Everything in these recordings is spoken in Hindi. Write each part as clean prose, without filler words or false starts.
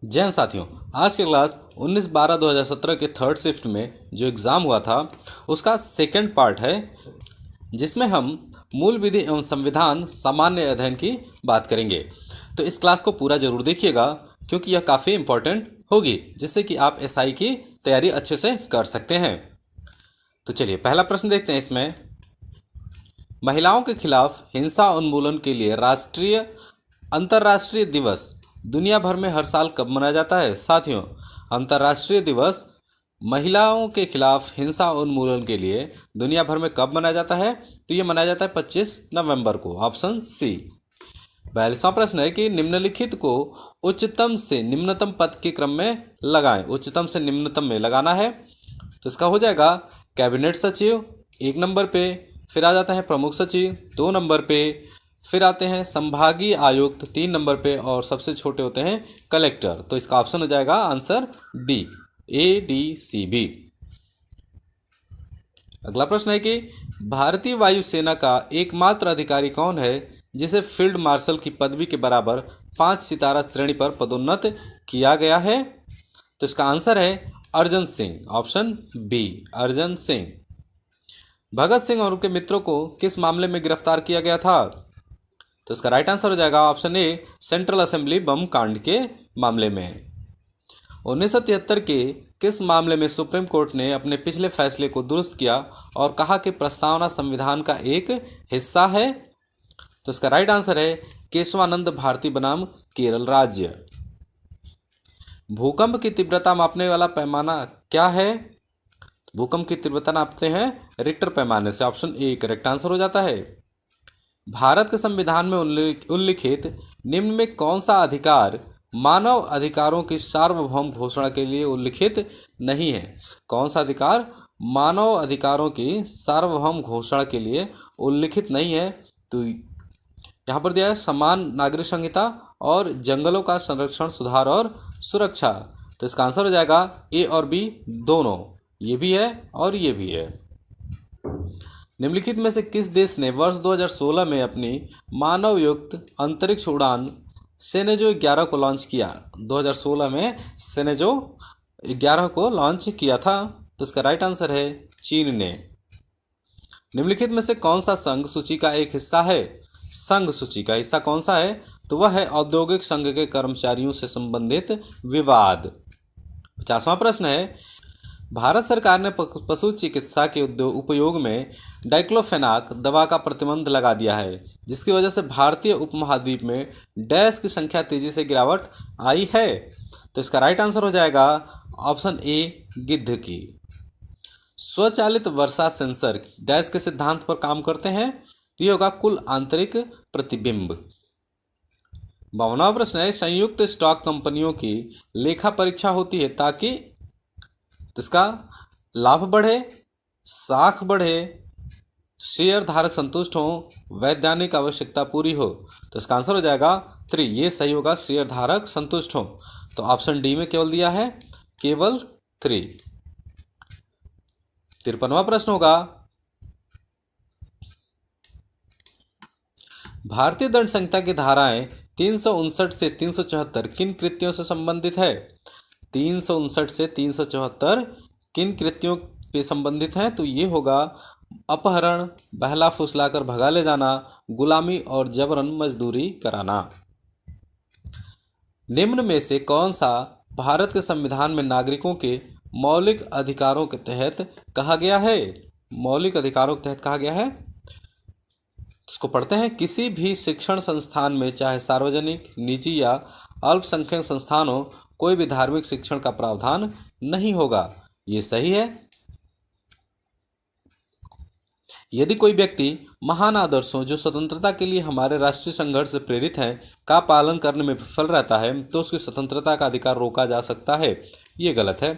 जय हिंद साथियों। आज के क्लास 19/12/2017 के थर्ड शिफ्ट में जो एग्ज़ाम हुआ था उसका सेकंड पार्ट है, जिसमें हम मूल विधि एवं संविधान सामान्य अध्ययन की बात करेंगे। तो इस क्लास को पूरा जरूर देखिएगा, क्योंकि यह काफ़ी इम्पोर्टेंट होगी, जिससे कि आप एसआई की तैयारी अच्छे से कर सकते हैं। तो चलिए पहला प्रश्न देखते हैं। इसमें महिलाओं के खिलाफ हिंसा उन्मूलन के लिए अंतर्राष्ट्रीय दिवस दुनिया भर में हर साल कब मनाया जाता है? साथियों, अंतर्राष्ट्रीय दिवस महिलाओं के खिलाफ हिंसा उन्मूलन के लिए दुनिया भर में कब मनाया जाता है? तो ये मनाया जाता है 25 नवंबर को, ऑप्शन सी। 42वां प्रश्न है कि निम्नलिखित को उच्चतम से निम्नतम पद के क्रम में लगाएं। उच्चतम से निम्नतम में लगाना है, तो इसका हो जाएगा कैबिनेट सचिव 1 नंबर पे, फिर आ जाता है प्रमुख सचिव 2 नंबर पे, फिर आते हैं संभागीय आयुक्त 3 नंबर पे, और सबसे छोटे होते हैं कलेक्टर। तो इसका ऑप्शन हो जाएगा आंसर डी, ADCB। अगला प्रश्न है कि भारतीय वायुसेना का एकमात्र अधिकारी कौन है जिसे फील्ड मार्शल की पदवी के बराबर 5 सितारा श्रेणी पर पदोन्नत किया गया है? तो इसका आंसर है अर्जन सिंह, ऑप्शन बी, अर्जन सिंह। भगत सिंह और उनके मित्रों को किस मामले में गिरफ्तार किया गया था? तो इसका राइट आंसर हो जाएगा ऑप्शन ए, सेंट्रल असेंबली बम कांड के मामले में। 1973 के किस मामले में सुप्रीम कोर्ट ने अपने पिछले फैसले को दुरुस्त किया और कहा कि प्रस्तावना संविधान का एक हिस्सा है? तो इसका राइट आंसर है केशवानंद भारती बनाम केरल राज्य। भूकंप की तीव्रता मापने वाला पैमाना क्या है? भूकंप की तीव्रता नापते हैं रिक्टर पैमाने से, ऑप्शन ए करेक्ट आंसर हो जाता है। भारत के संविधान में उल्लिखित निम्न में कौन सा अधिकार मानव अधिकारों की सार्वभौम घोषणा के लिए उल्लिखित नहीं है? कौन सा अधिकार मानव अधिकारों की सार्वभौम घोषणा के लिए उल्लिखित नहीं है? तो यहाँ पर दिया है समान नागरिक संहिता और जंगलों का संरक्षण, सुधार और सुरक्षा। तो इसका आंसर हो जाएगा ए और बी दोनों, ये भी है और ये भी है। निम्नलिखित में से किस देश ने वर्ष 2016 में अपनी मानवयुक्त अंतरिक्ष उड़ान सेनेजो 11 को लॉन्च किया? 2016 में सेनेजो 11 को लॉन्च किया था। तो इसका राइट आंसर है चीन ने। निम्नलिखित में से कौन सा संघ सूची का एक हिस्सा है? संघ सूची का हिस्सा कौन सा है? तो वह है औद्योगिक संघ के कर्मचारियों से संबंधित विवाद। 50वां प्रश्न है भारत सरकार ने पशु चिकित्सा के उपयोग में डाइक्लोफेनाक दवा का प्रतिबंध लगा दिया है, जिसकी वजह से भारतीय उपमहाद्वीप में डैश की संख्या तेजी से गिरावट आई है। तो इसका राइट आंसर हो जाएगा ऑप्शन ए, गिद्ध की। स्वचालित वर्षा सेंसर डैश के सिद्धांत पर काम करते हैं? तो ये होगा कुल आंतरिक प्रतिबिंब। 52वां प्रश्न है संयुक्त स्टॉक कंपनियों की लेखा परीक्षा होती है ताकि इसका लाभ बढ़े, साख बढ़े, शेयर धारक संतुष्ट हो, वैधानिक आवश्यकता पूरी हो। तो इसका आंसर हो जाएगा 3, ये सही होगा, शेयर धारक संतुष्ट हो। तो ऑप्शन डी में केवल दिया है केवल 3। 53वां प्रश्न होगा भारतीय दंड संहिता की धाराएं 359 से 374 किन कृत्यों से संबंधित है? 359 से 374 किन कृत्यों पे संबंधित हैं? तो ये होगा अपहरण, बहला फुसलाकर भगा ले जाना, गुलामी और जबरन मजदूरी कराना। निम्न में से कौन सा भारत के संविधान में नागरिकों के मौलिक अधिकारों के तहत कहा गया है? मौलिक अधिकारों के तहत कहा गया है, इसको पढ़ते हैं। किसी भी शिक्षण संस्थान में, चाहे सार्वजनिक, निजी या अल्पसंख्यक संस्थान हो, कोई भी धार्मिक शिक्षण का प्रावधान नहीं होगा। ये सही है। यदि कोई व्यक्ति महान आदर्शों जो स्वतंत्रता के लिए हमारे राष्ट्रीय संघर्ष से प्रेरित हैं का पालन करने में विफल रहता है, तो उसकी स्वतंत्रता का अधिकार रोका जा सकता है। ये गलत है।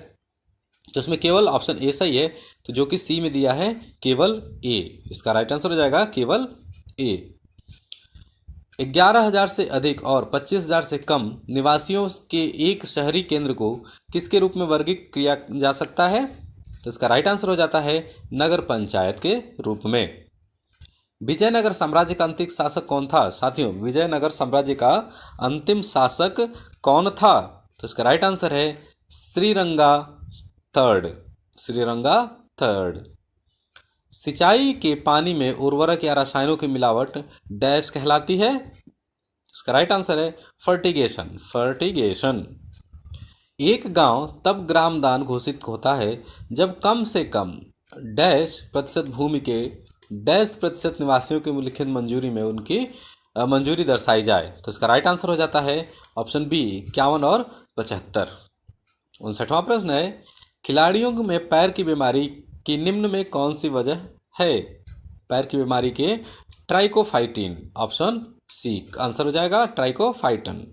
तो इसमें केवल ऑप्शन ए सही है, तो जो कि सी में दिया है केवल ए, इसका राइट आंसर हो जाएगा केवल ए। 11,000 से अधिक और 25,000 से कम निवासियों के एक शहरी केंद्र को किसके रूप में वर्गीकृत किया जा सकता है? तो इसका राइट आंसर हो जाता है नगर पंचायत के रूप में। विजयनगर साम्राज्य का अंतिम शासक कौन था? साथियों, विजयनगर साम्राज्य का अंतिम शासक कौन था? तो इसका राइट आंसर है श्रीरंगा थर्ड। श्रीरंगा थर्ड। सिंचाई के पानी में उर्वरक या रसायनों की मिलावट डैश कहलाती है। इसका राइट आंसर है फर्टिगेशन। फर्टिगेशन। एक गांव तब ग्राम दान घोषित होता है जब कम से कम डैश प्रतिशत भूमि के डैश प्रतिशत निवासियों की लिखित मंजूरी में उनकी मंजूरी दर्शाई जाए। तो इसका राइट आंसर हो जाता है ऑप्शन बी 51 और 75। 59वां प्रश्न है खिलाड़ियों में पैर की बीमारी की निम्न में कौन सी वजह है। पैर की बीमारी के ट्राइकोफाइटिन। ऑप्शन सी आंसर हो जाएगा ट्राइकोफाइटन।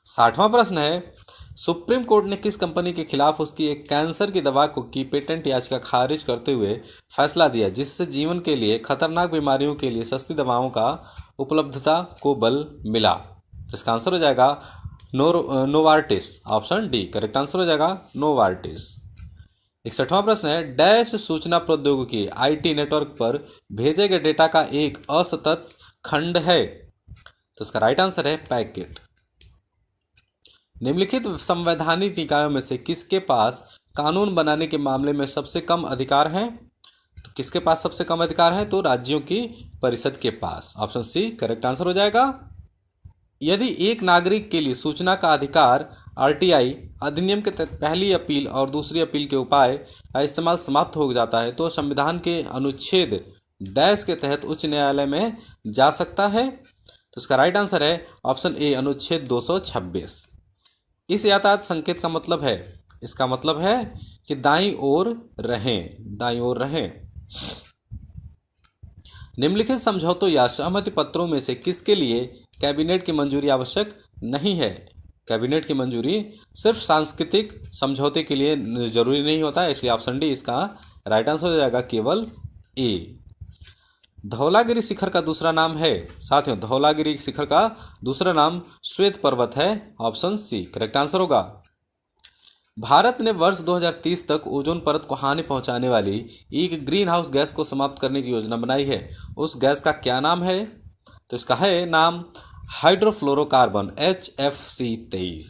60वां प्रश्न है सुप्रीम कोर्ट ने किस कंपनी के खिलाफ उसकी एक कैंसर की दवा को की पेटेंट याचिका खारिज करते हुए फैसला दिया जिससे जीवन के लिए खतरनाक बीमारियों के लिए सस्ती दवाओं का उपलब्धता को बल मिला। इसका आंसर हो जाएगा Novartis. Option D correct answer हो जाएगा नोवार्टिस। 61वां प्रश्न है डैश सूचना प्रौद्योगिकी आईटी नेटवर्क पर भेजे गए डेटा का एक असतत खंड है। तो इसका राइट आंसर है पैकेट। निम्नलिखित संवैधानिक निकायों में से किसके पास कानून बनाने के मामले में सबसे कम अधिकार हैं। तो किसके पास सबसे कम अधिकार है तो राज्यों की परिषद के पास। ऑप्शन सी करेक्ट आंसर हो जाएगा। यदि एक नागरिक के लिए सूचना का अधिकार आरटीआई अधिनियम के तहत पहली अपील और दूसरी अपील के उपाय का इस्तेमाल समाप्त हो जाता है तो संविधान के अनुच्छेद डैश के तहत उच्च न्यायालय में जा सकता है। तो इसका राइट आंसर है ऑप्शन ए अनुच्छेद 226। इस यातायात संकेत का मतलब है इसका मतलब है कि दाईं ओर रहें। दाईं ओर रहें। निम्नलिखित समझौतों या सहमति पत्रों में से किसके लिए कैबिनेट की मंजूरी आवश्यक नहीं है। कैबिनेट की मंजूरी सिर्फ सांस्कृतिक समझौते के लिए जरूरी नहीं होता है इसलिए ऑप्शन डी इसका राइट आंसर हो जाएगा केवल ए। धौलागिरी शिखर का दूसरा नाम है साथियों धौलागिरी शिखर का दूसरा नाम श्वेत पर्वत है। ऑप्शन सी करेक्ट आंसर होगा। भारत ने वर्ष 2030 तक ओजोन परत को हानि पहुंचाने वाली एक ग्रीन हाउस गैस को समाप्त करने की योजना बनाई है। उस गैस का क्या नाम है। तो इसका है नाम हाइड्रोफ्लोरोकार्बन HFC-23।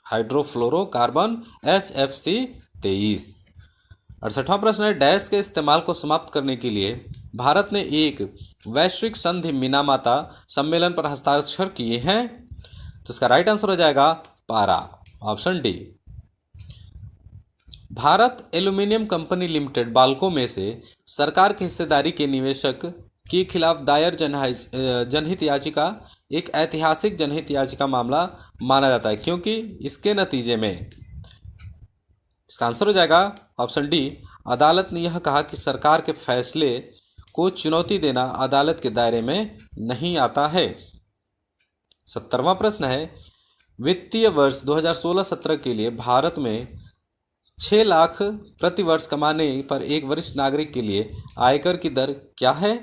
Hydrofluorocarbon HFC-23। 68वां प्रश्न है डैश के इस्तेमाल को समाप्त करने के लिए भारत ने एक वैश्विक संधि मिनामाता सम्मेलन पर हस्ताक्षर किए हैं। तो इसका राइट आंसर हो जाएगा पारा। Option D. Bharat aluminium company limited Balco में से सरकार की हिस्सेदारी के निवेशक के खिलाफ दायर जनहित याचिका एक ऐतिहासिक जनहित याचिका मामला माना जाता है क्योंकि इसके नतीजे में इसका आंसर हो जाएगा ऑप्शन डी। अदालत ने यह कहा कि सरकार के फैसले को चुनौती देना अदालत के दायरे में नहीं आता है। 70वां प्रश्न है वित्तीय वर्ष 2016-17 के लिए भारत में 6 लाख प्रति वर्ष कमाने पर एक वरिष्ठ नागरिक के लिए आयकर की दर क्या है।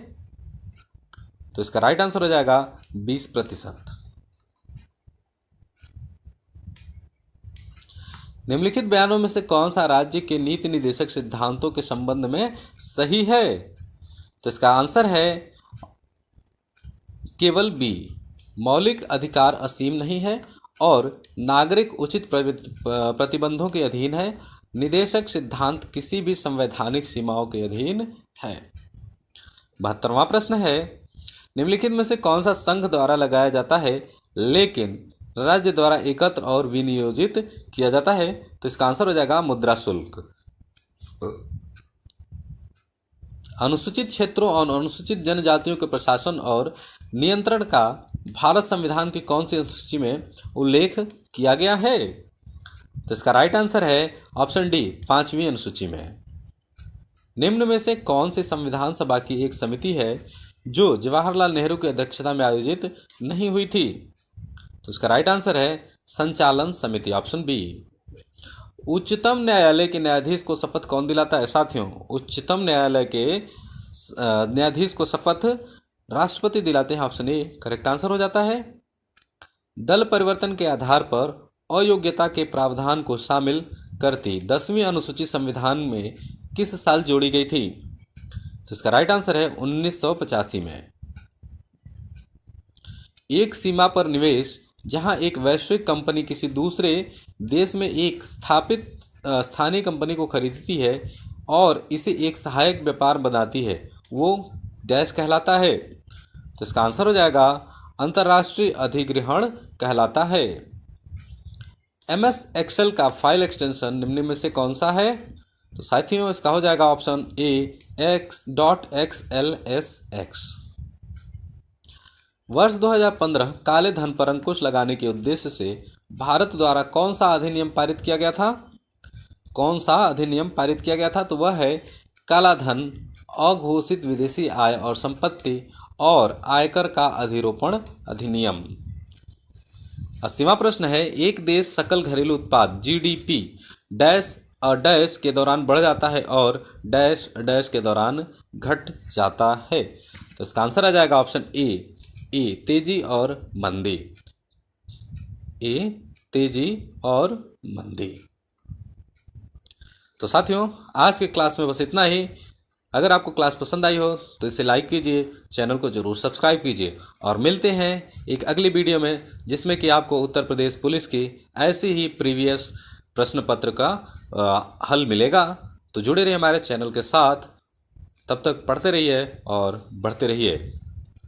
तो इसका राइट आंसर हो जाएगा 20%। निम्नलिखित बयानों में से कौन सा राज्य के नीति निर्देशक सिद्धांतों के संबंध में सही है। तो इसका आंसर है केवल बी। मौलिक अधिकार असीम नहीं है और नागरिक उचित प्रतिबंधों के अधीन है। निदेशक सिद्धांत किसी भी संवैधानिक सीमाओं के अधीन है। 72वां प्रश्न है निम्नलिखित में से कौन सा संघ द्वारा लगाया जाता है लेकिन राज्य द्वारा एकत्र और विनियोजित किया जाता है। तो इसका आंसर हो जाएगा मुद्रा शुल्क। अनुसूचित क्षेत्रों और अनुसूचित जनजातियों के प्रशासन और नियंत्रण का भारत संविधान की कौन सी अनुसूची में उल्लेख किया गया है। तो इसका राइट आंसर है ऑप्शन डी 5वीं अनुसूची में। निम्न में से कौन सी संविधान सभा की एक समिति है जो जवाहरलाल नेहरू की अध्यक्षता में आयोजित नहीं हुई थी। तो इसका राइट आंसर है संचालन समिति। Option B. उच्चतम न्यायालय के न्यायाधीश को शपथ कौन दिलाता है। साथियों उच्चतम न्यायालय के न्यायाधीश को शपथ राष्ट्रपति दिलाते हैं। ऑप्शन ए करेक्ट आंसर हो जाता है। दल परिवर्तन के आधार पर अयोग्यता के प्रावधान को शामिल करती 10वीं अनुसूची संविधान में किस साल जोड़ी गई थी। तो इसका राइट आंसर है 1985 में। एक सीमा पर निवेश जहां एक वैश्विक कंपनी किसी दूसरे देश में एक स्थापित स्थानीय कंपनी को खरीदती है और इसे एक सहायक व्यापार बनाती है, वो डैश कहलाता है। तो इसका आंसर हो जाएगा अंतर्राष्ट्रीय अधिग्रहण कहलाता है। MS एक्सेल का फाइल एक्सटेंशन निम्न में से कौन सा है? तो साथियों इसका हो जाएगा ऑप्शन ए .xlsx। वर्ष 2015 काले धन पर अंकुश लगाने के उद्देश्य से भारत द्वारा कौन सा अधिनियम पारित किया गया था? कौन सा अधिनियम पारित किया गया था? तो वह है काला धन, अघोषित विदेशी आय और संपत्ति और आयकर का अधिरोपण अधिनियम। 80वां प्रश्न है, एक देश सकल घरेलू उत्पाद GDP डैश डैश के दौरान बढ़ जाता है और डैश डैश के दौरान घट जाता है। तो इसका आंसर आ जाएगा ऑप्शन ए तेजी और मंदी। ए तेजी और मंदी। तो साथियों आज के क्लास में बस इतना ही। अगर आपको क्लास पसंद आई हो तो इसे लाइक कीजिए, चैनल को जरूर सब्सक्राइब कीजिए और मिलते हैं एक अगली वीडियो में जिसमें कि आपको उत्तर प्रदेश पुलिस की ऐसी ही प्रीवियस प्रश्न पत्र का हल मिलेगा। तो जुड़े रहिए हमारे चैनल के साथ, तब तक पढ़ते रहिए और बढ़ते रहिए।